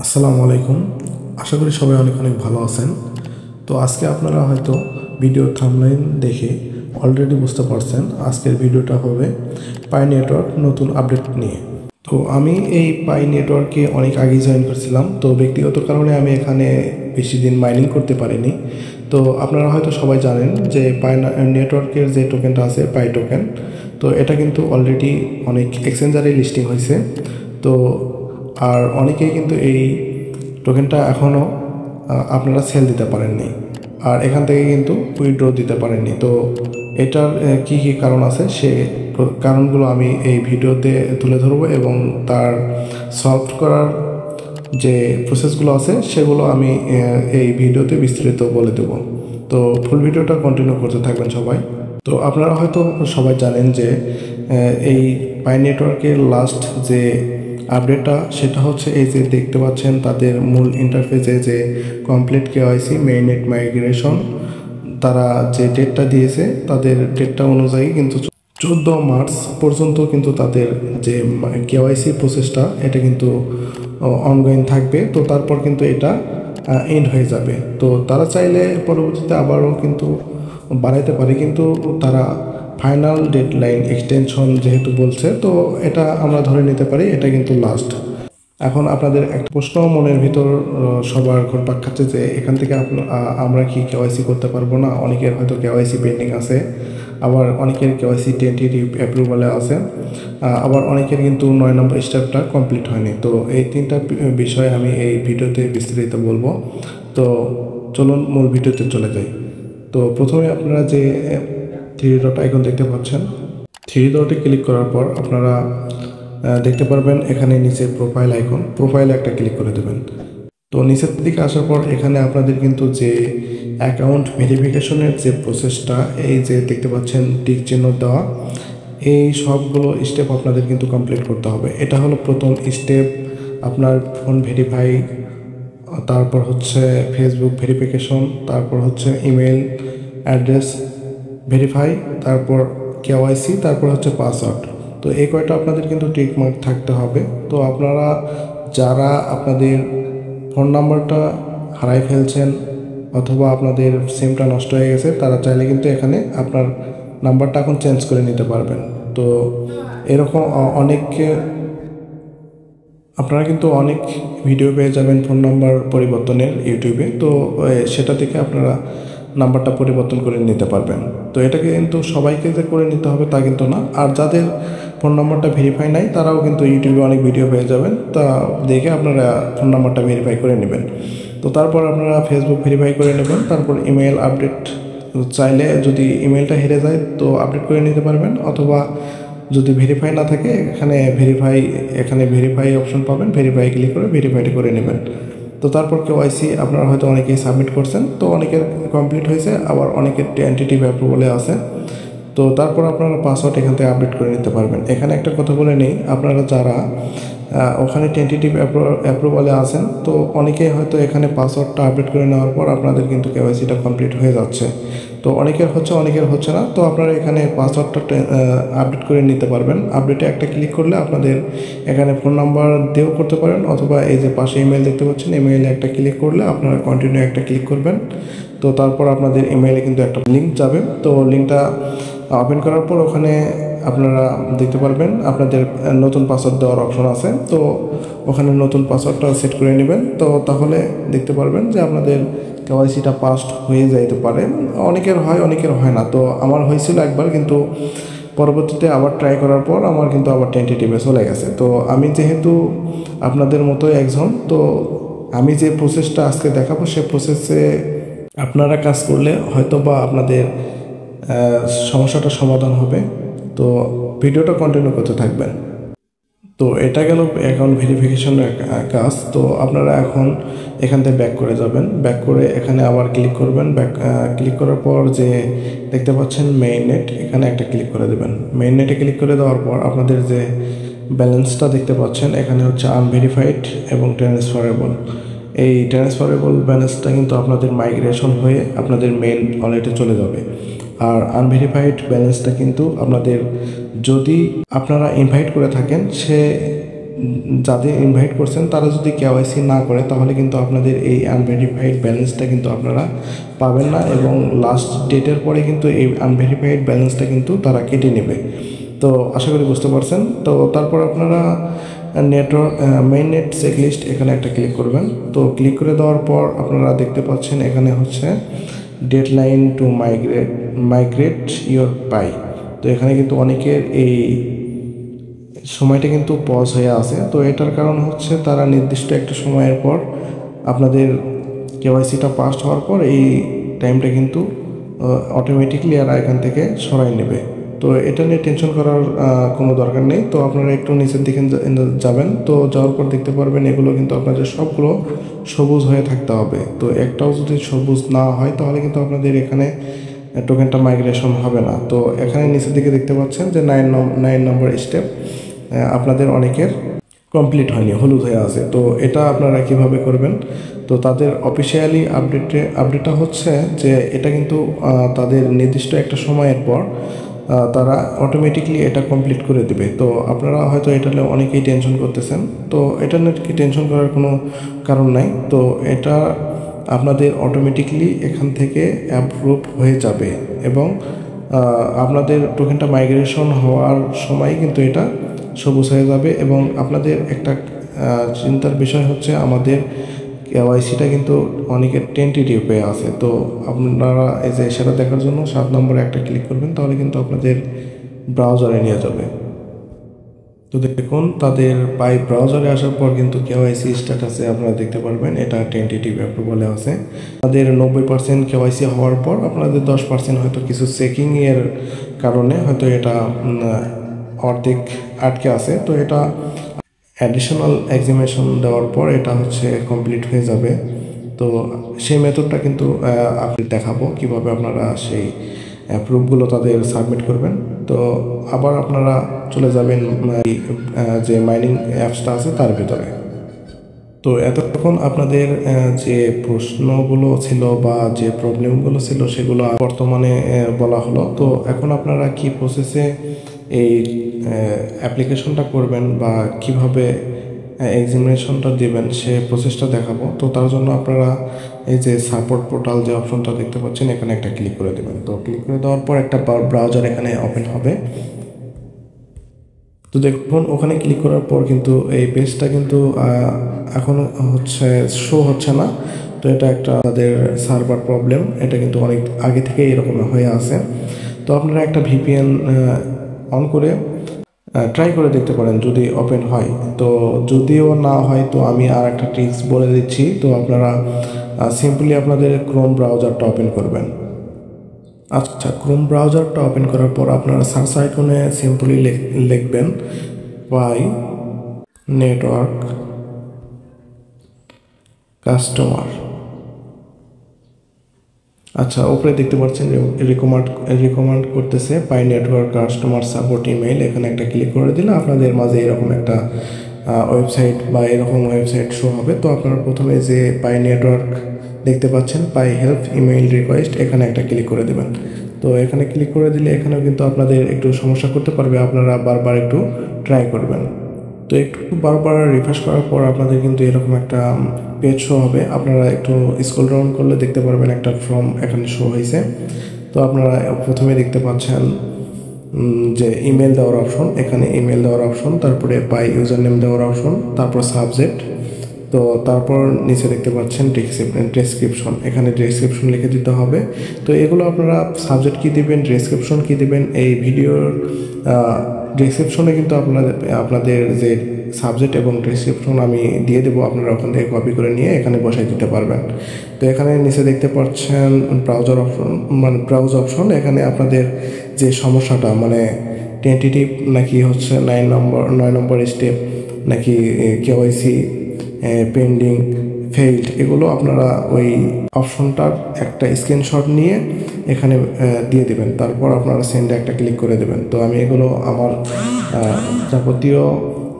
আসসালামু আলাইকুম। আশা করি সবাই অনেক অনেক ভালো আছেন। তো আজকে আপনারা হয়তো ভিডিও থাম্বনেইল দেখে অলরেডি বুঝতে পারছেন আজকের ভিডিওটা হবে পাই নেটওয়ার্ক নতুন আপডেট নিয়ে। তো আমি এই পাই নেটওয়ার্কে অনেক আগেই জয়েন করেছিলাম, তো ব্যক্তিগত কারণে আমি এখানে বেশি দিন মাইনিং করতে পারিনি। তো আপনারা হয়তো সবাই জানেন যে পাই নেটওয়ার্কের যে টোকেনটা আছে পাই টোকেন, তো এটা কিন্তু অলরেডি অনেক এক্সচেঞ্জারে লিস্টিং হয়েছে। তো আর অনেকেই কিন্তু এই টোকেনটা এখনও আপনারা সেল দিতে পারেননি, আর এখান থেকে কিন্তু উইথড্র দিতে পারেননি। তো এটার কি কি কারণ আছে সে কারণগুলো আমি এই ভিডিওতে তুলে ধরবো এবং তার সলভ করার যে প্রসেসগুলো আছে সেগুলো আমি এই ভিডিওতে বিস্তারিত বলে দেব। তো ফুল ভিডিওটা কন্টিনিউ করতে থাকবেন সবাই। তো আপনারা হয়তো সবাই জানেন যে এই পাই নেটওয়ার্কের লাস্ট যে আপডেটটা সেটা হচ্ছে এই যে দেখতে পাচ্ছেন তাদের মূল ইন্টারফেসে যে কমপ্লিট কেওয়াইসি মেইননেট মাইগ্রেশন তারা যে ডেটটা দিয়েছে তাদের ডেটটা অনুযায়ী কিন্তু 14 মার্চ পর্যন্ত কিন্তু তাদের যে কেওয়াইসি প্রসেসটা এটা কিন্তু অনগোয়িং থাকবে। তো তারপর কিন্তু এটা এন্ড হয়ে যাবে। তো তারা চাইলে পরবর্তীতে আবারও কিন্তু বাড়াইতে পারে, কিন্তু তারা ফাইনাল ডেডলাইন এক্সটেনশন যেহেতু বলছে, তো এটা আমরা ধরে নিতে পারি এটা কিন্তু লাস্ট। এখন আপনাদের একটা প্রশ্ন মনের ভিতর সবার ঘুরপাক খাচ্ছে যে এখান থেকে আমরা কি কেওয়াইসি করতে পারবো না? অনেকের হয়তো কেওয়াইসি পেন্ডিং আছে, আবার অনেকের কেওয়াইসি টেন্টেটিভ অ্যাপ্রুভালে আছে, আবার অনেকের কিন্তু 9 নম্বর স্টেপটা কমপ্লিট হয়নি। তো এই তিনটা বিষয় আমি এই ভিডিওতে বিস্তারিত বলবো। তো চলুন মূল ভিডিওতে চলে যাই। তো প্রথমে আপনারা যে 3 ডট আইকন দেখতে পাচ্ছেন, 3 ডটে ক্লিক করার পর আপনারা দেখতে পারবেন এখানে নিচে প্রোফাইল আইকন, প্রোফাইলে একটা ক্লিক করে দেবেন। তো নিচের দিকে আসার পর এখানে আপনাদের কিন্তু যে অ্যাকাউন্ট ভেরিফিকেশনের যে প্রসেসটা এই যে দেখতে পাচ্ছেন টিক চিহ্ন দেওয়া, এই সবগুলো স্টেপ আপনাদের কিন্তু কমপ্লিট করতে হবে। এটা হলো প্রথম স্টেপ, আপনার ফোন ভেরিফাই, তারপর হচ্ছে ফেসবুক ভেরিফিকেশন, তারপর হচ্ছে ইমেল অ্যাড্রেস ভেরিফাই, তারপর কেওয়াইসি, তারপর হচ্ছে পাসওয়ার্ড। তো এই কয়টা আপনাদের কিন্তু টিক মার্ক থাকতে হবে। তো আপনারা যারা আপনাদের ফোন নাম্বারটা হারাই ফেলছেন অথবা আপনাদের সিমটা নষ্ট হয়ে গেছে তারা চাইলে কিন্তু এখানে আপনার নাম্বারটা এখন চেঞ্জ করে নিতে পারবেন। তো এরকম আপনারা কিন্তু অনেক ভিডিও পেয়ে যাবেন ফোন নাম্বার পরিবর্তনের ইউটিউবে। তো সেটা থেকে আপনারা নাম্বারটা পরিবর্তন করে নিতে পারবেন। তো এটাকে কিন্তু সবাইকে যে করে নিতে হবে তা কিন্তু না, আর যাদের ফোন নাম্বারটা ভেরিফাই নাই তারাও কিন্তু ইউটিউবে অনেক ভিডিও পেয়ে যাবেন, তা দেখে আপনারা ফোন নাম্বারটা ভেরিফাই করে নেবেন। তো তারপর আপনারা ফেসবুক ভেরিফাই করে নেবেন, তারপর ইমেল আপডেট চাইলে যদি ইমেলটা হেরে যায় তো আপডেট করে নিতে পারবেন, অথবা যদি ভেরিফাই না থাকে এখানে ভেরিফাই অপশন পাবেন, ভেরিফাই ক্লিক করে ভেরিফাইটা করে নেবেন। তো তারপর কেওয়াইসি আপনারা হয়তো অনেকেই সাবমিট করছেন, তো অনেকের কমপ্লিট হয়েছে, আবার অনেকের টেন্টেটিভ অ্যাপ্রুভালে আছে। তো তারপর আপনারা পাসওয়ার্ড এখান থেকে আপডেট করে নিতে পারবেন। এখানে একটা কথা বলে নেই, আপনারা যারা ওখানে টেন্টেটিভ অ্যাপ্রুভালে আছেন তো অনেকেই হয়তো এখানে পাসওয়ার্ডটা আপডেট করে নেওয়ার পর আপনাদের কিন্তু কেওয়াইসিটা কমপ্লিট হয়ে যাচ্ছে। তো অনেকের হচ্ছে না। তো আপনারা এখানে পাসওয়ার্ডটা আপডেট করে নিতে পারবেন। আপডেটে একটা ক্লিক করলে আপনাদের এখানে ফোন নাম্বার দিয়েও করতে পারেন, অথবা এই যে পাশে ইমেল দেখতে পাচ্ছেন ইমেইলে একটা ক্লিক করলে আপনারা কন্টিনিউ একটা ক্লিক করবেন। তো তারপর আপনাদের ইমেইলে কিন্তু একটা লিঙ্ক যাবে। তো লিঙ্কটা ওপেন করার পর ওখানে আপনারা দেখতে পারবেন আপনাদের নতুন পাসওয়ার্ড দেওয়ার অপশন আছে। তো ওখানে নতুন পাসওয়ার্ডটা সেট করে নেবেন। তো তাহলে দেখতে পারবেন যে আপনাদের কেওয়াইসিটা পাস্ট হয়ে যাইতে পারে। অনেকের হয় অনেকের হয় না। তো আমার হয়েছিল একবার, কিন্তু পরবর্তীতে আবার ট্রাই করার পর আমার কিন্তু আবার টেন্টেটিভে চলে গেছে। তো আমি যেহেতু আপনাদের মতোই একজন, তো আমি যে প্রসেসটা আজকে দেখাবো সে প্রসেসে আপনারা কাজ করলে হয়তো বা আপনাদের সমস্যাটা সমাধান হবে। তো ভিডিওটা কন্টিনিউ করতে থাকবেন। তো এটা গেল অ্যাকাউন্ট ভেরিফিকেশনের কাজ। তো আপনারা এখন এখান থেকে ব্যাক করে যাবেন, ব্যাক করে এখানে আবার ক্লিক করবেন। ক্লিক করার পর যে দেখতে পাচ্ছেন মেইন নেট, এখানে একটা ক্লিক করে দেবেন। মেইন নেটে ক্লিক করে দেওয়ার পর আপনাদের যে ব্যালেন্সটা দেখতে পাচ্ছেন এখানে হচ্ছে আনভেরিফাইড এবং ট্রান্সফারেবল। এই ট্রান্সফারেবল ব্যালেন্সটা কিন্তু আপনাদের মাইগ্রেশন হয়ে আপনাদের মেইন ওয়ালেটে চলে যাবে, আর আনভেরিফাইড ব্যালেন্সটা কিন্তু আপনাদের যদি আপনারা ইনভাইট করে থাকেন সে যাদের ইনভাইট করছেন তারা যদি কেওয়াইসি না করে তাহলে কিন্তু আপনাদের এই আনভেরিফাইড ব্যালেন্সটা কিন্তু আপনারা পাবেন না, এবং লাস্ট ডেটের পরে কিন্তু এই আনভেরিফাইড ব্যালেন্সটা কিন্তু তারা কেটে নেবে। তো আশা করি বুঝতে পারছেন। তো তারপর আপনারা নেটওয়ার্ক মেইন নেট চেকলিস্ট এখানে একটা ক্লিক করবেন। তো ক্লিক করে দেওয়ার পর আপনারা দেখতে পাচ্ছেন এখানে হচ্ছে ডেডলাইন টু মাইগ্রেট ইয়োর পাই। তো এখানে কিন্তু অনেকের এই সময়টা কিন্তু পজ হয়ে আছে। তো এটার কারণ হচ্ছে তারা নির্দিষ্ট একটা সময়ের পর আপনাদের কেওয়াইসিটা পাস হওয়ার পর এই টাইমটা কিন্তু অটোমেটিকলি এরা এখান থেকে সরাই নেবে। তো এটা নিয়ে টেনশন করার কোনো দরকার নেই। তো আপনারা একটু নিচের দিকে যাবেন। তো যাওয়ার পর দেখতে পারবেন এগুলো কিন্তু আপনাদের সবগুলো সবুজ হয়ে থাকতে হবে। তো একটাও যদি সবুজ না হয় তাহলে কিন্তু আপনাদের এখানে টোকেনটা মাইগ্রেশন হবে না। তো এখানে নিচের দিকে দেখতে পাচ্ছেন যে 9 নম্বর স্টেপ আপনাদের অনেকের কমপ্লিট হয়নি, হলুদ হয়ে আছে। তো এটা আপনারা কিভাবে করবেন? তো তাদের অফিসিয়ালি আপডেটটা হচ্ছে যে এটা কিন্তু তাদের নির্দিষ্ট একটা সময়ের পর তারা অটোমেটিকলি এটা কমপ্লিট করে দেবে। তো আপনারা হয়তো এটা নিয়ে অনেকেই টেনশন করতেছেন। তো এটা নিয়ে কি টেনশন করার কোনো কারণ নাই। তো এটা আপনাদের অটোমেটিকলি এখান থেকে অ্যাপ্রুভ হয়ে যাবে, এবং আপনাদের টোকেনটা মাইগ্রেশন হওয়ার সময় কিন্তু এটা সবুজ হয়ে যাবে। এবং আপনাদের একটা চিন্তার বিষয় হচ্ছে আমাদের কেওয়াইসিটা কিন্তু অনেকের টেন্টেটিভ পেয়ে আছে। তো আপনারা এই যে সেটা দেখার জন্য 7 নম্বরে একটা ক্লিক করবেন, তাহলে কিন্তু আপনাদের ব্রাউজারে নিয়ে যাবে। তো দেখুন তাদের পাই ব্রাউজারে আসার পর কিন্তু কেওয়াইসি স্ট্যাটাসে আপনারা দেখতে পারবেন এটা টেন্টেটিভ অ্যাপ্রুভালে আছে। তাদের 90% কেওয়াইসি হওয়ার পর আপনাদের 10% হয়তো কিছু চেকিংয়ের কারণে হয়তো এটা অর্ধেক আটকে আছে। তো এটা অ্যাডিশনাল এক্সামিনেশন দেওয়ার পর এটা হচ্ছে কমপ্লিট হয়ে যাবে। তো সেই মেথডটা কিন্তু আপনি দেখাবো কিভাবে আপনারা সেই প্রুফগুলো তাদের সাবমিট করবেন। তো আবার আপনারা চলে যাবেন যে মাইনিং অ্যাপসটা আছে তার ভিতরে। তো এতক্ষণ আপনাদের যে প্রশ্নগুলো ছিল বা যে প্রবলেমগুলো ছিল সেগুলো বর্তমানে বলা হলো। তো এখন আপনারা কি প্রসেসে এই অ্যাপ্লিকেশনটা করবেন বা কিভাবে এক্সামিনেশনটা দেবেন সে প্রসেসটা দেখাবো। তো তার জন্য আপনারা এই যে সাপোর্ট পোর্টাল যে অপশনটা দেখতে পাচ্ছেন এখানে একটা ক্লিক করে দেবেন। তো ক্লিক করে দেওয়ার পর একটা ব্রাউজার এখানে ওপেন হবে। তো দেখুন ওখানে ক্লিক করার পর কিন্তু এই পেজটা কিন্তু এখন হচ্ছে শো হচ্ছে না। তো এটা একটা তাদের সার্ভার প্রবলেম, এটা কিন্তু অনেক আগে থেকে এরকম হয়ে আছে। তো আপনারা একটা ভিপিএন অন করে ট্রাই করে দেখতে পারেন যদি ওপেন হয়। তো যদিও না হয় তো আমি আর একটা ট্রিক্স বলে দিচ্ছি। তো আপনারা সিম্পলি আপনাদের ক্রোম ব্রাউজারটা ওপেন করবেন। আচ্ছা, ক্রোম ব্রাউজারটা ওপেন করার পর আপনারা সার্চ আইকনে সিম্পলি লিখবেন পাই নেটওয়ার্ক কাস্টমার। আচ্ছা, উপরে দেখতে পাচ্ছেন রিকমেন্ড করতেছে পাই নেটওয়ার্ক কাস্টমার সাপোর্ট ইমেইল। এখানে একটা ক্লিক করে দিলে আপনাদের মাঝে এরকম একটা ওয়েবসাইট বা এরকম ওয়েবসাইট শো হবে। তো আপনারা প্রথমে যে পাই নেটওয়ার্ক দেখতে পাচ্ছেন পাই হেল্প ইমেইল রিকোয়েস্ট, এখানে একটা ক্লিক করে দেবেন। তো এখানে ক্লিক করে দিলে এখানেও কিন্তু আপনাদের একটু সমস্যা করতে পারবে, আপনারা বারবার একটু ট্রাই করবেন। তো একটু বারবার রিফ্রেশ করার পর আপনাদের কিন্তু এরকম একটা পেজ শো হবে। আপনারা একটু স্ক্রল ডাউন করলে দেখতে পারবেন একটা ফর্ম এখানে শো হয়েছে। তো আপনারা প্রথমে দেখতে পাচ্ছেন যে ইমেল দেওয়ার অপশন, এখানে ইমেল দেওয়ার অপশন, তারপরে পাই ইউজার নেম দেওয়ার অপশন, তারপর সাবজেক্ট। তো তারপর নিচে দেখতে পাচ্ছেন ডেসক্রিপশন, এখানে ডেসক্রিপশন লিখে দিতে হবে। তো এগুলো আপনারা সাবজেক্ট কী দিবেন, ডেসক্রিপশন কী দিবেন, এই ভিডিওর ডেসক্রিপশনে কিন্তু আপনাদের যে সাবজেক্ট এবং ডেসক্রিপশন আমি দিয়ে দেবো, আপনারা ওখান থেকে কপি করে নিয়ে এখানে বসাই দিতে পারবেন। তো এখানে নিচে দেখতে পাচ্ছেন ব্রাউজার অপশন, মানে ব্রাউজ অপশন। এখানে আপনাদের যে সমস্যাটা মানে টেন্টেটিভ নাকি হচ্ছে 9 নম্বর স্টেপ নাকি কেওয়াইসি পেন্ডিং ফেইল্ড, এগুলো আপনারা ওই অপশনটার একটা স্ক্রিনশট নিয়ে এখানে দিয়ে দেবেন। তারপর আপনারা সেন্ডে একটা ক্লিক করে দেবেন। তো আমি এগুলো আমার যাবতীয়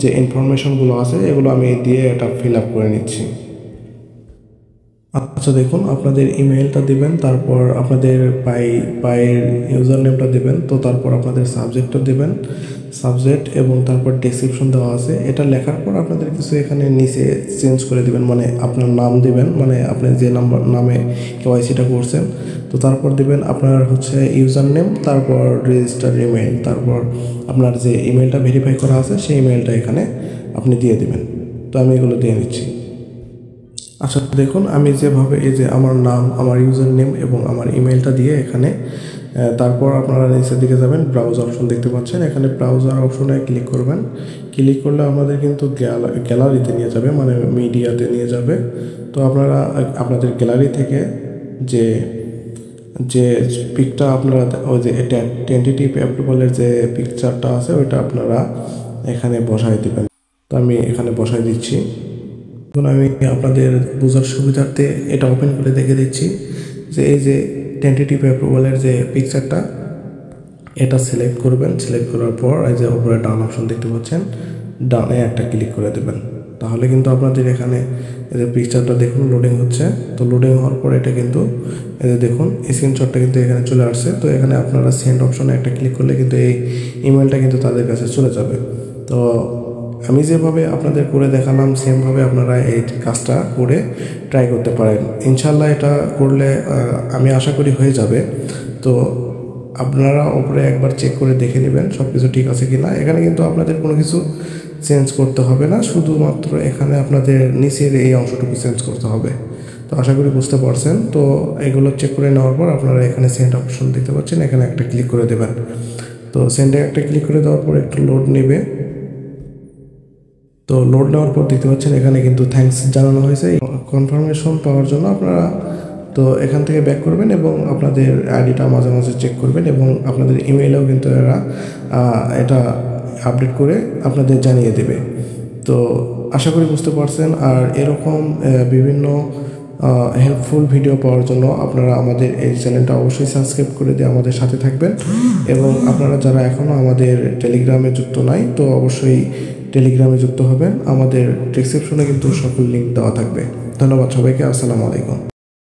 যে ইনফরমেশনগুলো আছে এগুলো আমি দিয়ে এটা ফিল আপ করে নিচ্ছি। আচ্ছা দেখুন, আপনাদের ইমেলটা দিবেন, তারপর আপনাদের পায়ের ইউজার নেমটা দিবেন, তো তারপর আপনাদের সাবজেক্টটা দিবেন, সাবজেক্ট, এবং তারপর ডেসক্রিপশন দেওয়া আছে। এটা লেখার পর আপনাদের কিছু এখানে নিচে চেঞ্জ করে দিবেন, মানে আপনার নাম দিবেন, মানে আপনি যে নামে কেওয়াইসিটা করছেন। তো তারপর দিবেন আপনার হচ্ছে ইউজার নেম, তারপর রেজিস্টার ইমেল, তারপর আপনার যে ইমেলটা ভেরিফাই করা আছে সেই ইমেলটা এখানে আপনি দিয়ে দিবেন। তো আমি এগুলো দিয়ে নিচ্ছি। আচ্ছা দেখুন, আমি যেভাবে এই যে আমার নাম, আমার ইউজার নেম এবং আমার ইমেলটা দিয়ে এখানে তারপর আপনারা নিচের দিকে যাবেন, ব্রাউজার অপশন দেখতে পাচ্ছেন, এখানে ব্রাউজার অপশনে ক্লিক করবেন। ক্লিক করলে আমাদের কিন্তু গ্যালারিতে নিয়ে যাবে, মানে মিডিয়াতে নিয়ে যাবে। তো আপনারা আপনাদের গ্যালারি থেকে যে যে পিকটা আপনারা ওই যে টেন্টেটিভ অ্যাপ্রুভালের যে পিকচারটা আছে ওইটা আপনারা এখানে বসাই দেবেন। তো আমি এখানে বসাই দিচ্ছি। এখন আমি আপনাদের বোঝার সুবিধার্থে এটা ওপেন করে দেখে দিচ্ছি যে এই যে টেন্টেটিভ অ্যাপ্রুভালের যে পিকচারটা, এটা সিলেক্ট করবেন। সিলেক্ট করার পর এই যে উপরে ডান অপশন দেখতে পাচ্ছেন, ডানে একটা ক্লিক করে দেবেন। তাহলে কিন্তু আপনাদের এখানে এই যে পিকচারটা দেখুন লোডিং হচ্ছে। তো লোডিং হওয়ার পর এটা কিন্তু এই যে দেখুন স্ক্রিনশটটা কিন্তু এখানে চলে আসছে। তো এখানে আপনারা সেন্ড অপশনে একটা ক্লিক করলে কিন্তু এই ইমেলটা কিন্তু তাদের কাছে চলে যাবে। তো আমি যেভাবে আপনাদের করে দেখালাম সেমভাবে আপনারা এই কাজটা করে ট্রাই করতে পারেন। ইনশাল্লাহ এটা করলে আমি আশা করি হয়ে যাবে। তো আপনারা উপরে একবার চেক করে দেখে নেবেন সব কিছু ঠিক আছে কি না। এখানে কিন্তু আপনাদের কোনো কিছু চেঞ্জ করতে হবে না, শুধুমাত্র এখানে আপনাদের নিচের এই অংশটুকু চেঞ্জ করতে হবে। তো আশা করি বুঝতে পারছেন। তো এগুলো চেক করে নেওয়ার পর আপনারা এখানে সেন্ড অপশন দেখতে পাচ্ছেন, এখানে একটা ক্লিক করে দেবেন। তো সেন্ডে একটা ক্লিক করে দেওয়ার পর একটু লোড নেবে। তো লোড নেওয়ার পর দেখতে পাচ্ছেন এখানে কিন্তু থ্যাঙ্কস জানানো হয়েছে। কনফার্মেশন পাওয়ার জন্য আপনারা তো এখান থেকে ব্যাক করবেন এবং আপনাদের আইডিটা মাঝে মাঝে চেক করবেন, এবং আপনাদের ইমেইলেও কিন্তু এরা এটা আপডেট করে আপনাদের জানিয়ে দেবে। তো আশা করি বুঝতে পারছেন। আর এরকম বিভিন্ন হেল্পফুল ভিডিও পাওয়ার জন্য আপনারা আমাদের এই চ্যানেলটা অবশ্যই সাবস্ক্রাইব করে দিয়ে আমাদের সাথে থাকবেন, এবং আপনারা যারা এখনও আমাদের টেলিগ্রামে যুক্ত নাই তো অবশ্যই টেলিগ্রামে যুক্ত হবেন। আমাদের ডেসক্রিপশনে কিন্তু সকল লিঙ্ক দেওয়া থাকবে। ধন্যবাদ সবাইকে। আসসালামু আলাইকুম।